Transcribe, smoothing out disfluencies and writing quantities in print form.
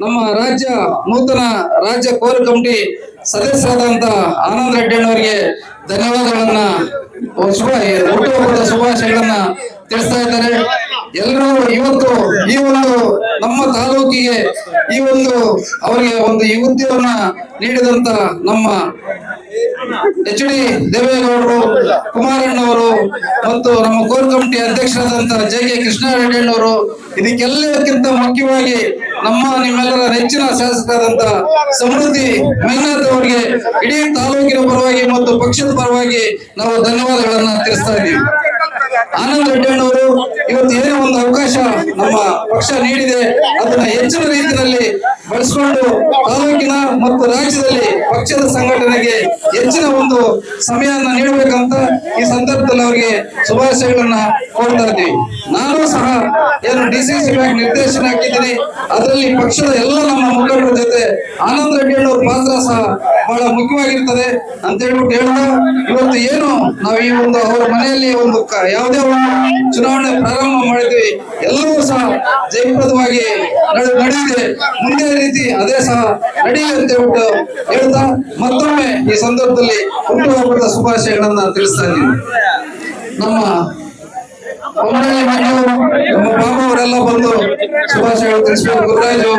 ನಮ್ಮ ನೂತನ ರಾಜ್ಯ ಕೋರ್ ಕಮಿಟಿ ಸದಸ್ಯರಾದಂತ ಆನಂದ್ ರೆಡ್ಡಿ ಅವರಿಗೆ ಧನ್ಯವಾದಗಳನ್ನ ಹುಟ್ಟುಹಬ್ಬದ ಶುಭಾಶಯಗಳನ್ನ ತಿಳಿಸ್ತಾ ಇದ್ದಾರೆ. ಎಲ್ಲರೂ ಇವತ್ತು ಈ ಒಂದು ನಮ್ಮ ತಾಲೂಕಿಗೆ ಈ ಒಂದು ಅವರಿಗೆ ಒಂದು ಈ ಹುದ್ದೆಯನ್ನ ನೀಡಿದಂತ ನಮ್ಮ ಎಚ್ ಡಿ ದೇವೇಗೌಡರು, ಕುಮಾರಣ್ಣವರು ಮತ್ತು ನಮ್ಮ ಕೋರ್ ಕಮಿಟಿ ಅಧ್ಯಕ್ಷರಾದಂತಹ ಜೆ.ಕೆ. ಕೃಷ್ಣಾರೆಡ್ಡಿಯವರು, ಇದಕ್ಕೆಲ್ಲಕ್ಕಿಂತ ಮುಖ್ಯವಾಗಿ ನಿಮ್ಮೆಲ್ಲರ ನೆಚ್ಚಿನ ಶಾಸಕರಾದಂತ ಸಮೃದ್ಧಿ ಮಂಜುನಾಥ್ ಅವರಿಗೆ ಇಡೀ ತಾಲೂಕಿನ ಪರವಾಗಿ ಮತ್ತು ಪಕ್ಷದ ಪರವಾಗಿ ನಾವು ಧನ್ಯವಾದಗಳನ್ನ ತಿಳಿಸ್ತಾ ಇದ್ದೀವಿ. ಆನಂದ್ ರೆಡ್ಡಿಯವರು ಇವತ್ತು ಏನೋ ಒಂದು ಅವಕಾಶ ನಮ್ಮ ಪಕ್ಷ ನೀಡಿದೆ, ಅದನ್ನ ಹೆಚ್ಚಿನ ರೀತಿಯಲ್ಲಿ ಬಳಸಿಕೊಂಡು ತಾಲೂಕಿನ ಮತ್ತು ರಾಜ್ಯದಲ್ಲಿ ಪಕ್ಷದ ಸಂಘಟನೆಗೆ ಹೆಚ್ಚಿನ ಒಂದು ಸಮಯವನ್ನು ನೀಡಬೇಕಂತ ಈ ಸಂದರ್ಭದಲ್ಲಿ ಅವರಿಗೆ ಶುಭಾಶಯಗಳನ್ನ ಕೊಡ್ತಾ ಇದ್ದೀವಿ. ನಾನು ಸಹ ಏನು ಡಿಸಿಸಿ ಬ್ಯಾಂಕ್ ನಿರ್ದೇಶನ ಹಾಕಿದ್ದೀನಿ, ಅದರಲ್ಲಿ ಪಕ್ಷದ ಎಲ್ಲ ನಮ್ಮ ಮುಖಂಡರ ಜೊತೆ ಆನಂದ್ ರೆಡ್ಡಿಯವ್ರ ಪಾತ್ರ ಸಹ ಬಹಳ ಮುಖ್ಯವಾಗಿರ್ತದೆ ಅಂತ ಹೇಳ್ಬಿಟ್ಟು ಹೇಳ್ತಾ, ಇವತ್ತು ಏನು ನಾವು ಈ ಒಂದು ಅವರ ಮನೆಯಲ್ಲಿ ಒಂದು ಯಾವುದೇ ಒಂದು ಚುನಾವಣೆ ಪ್ರಾರಂಭ ಮಾಡಿದ್ವಿ, ಎಲ್ಲವೂ ಸಹ ಜಯಪ್ರದವಾಗಿ ನಡೆದಿದೆ. ಮುಂದೆ ರೀತಿ ಅದೇ ಸಹ ನಡೆಯಲಿ ಅಂತ ಹೇಳ್ಬಿಟ್ಟು ಹೇಳ್ತಾ ಮತ್ತೊಮ್ಮೆ ಈ ಸಂದರ್ಭದಲ್ಲಿ ಹುಟ್ಟುಹಬ್ಬದ ಶುಭಾಶಯಗಳನ್ನ ತಿಳಿಸ್ತಾ ಇದ್ದೀವಿ. ನಮ್ಮ ನಮ್ಮ ಬಾಬು ಅವರೆಲ್ಲ ಬಂದು ಶುಭಾಶಯಗಳು ತಿಳಿಸ್ಬೇಕು. ಗುರುರಾಜು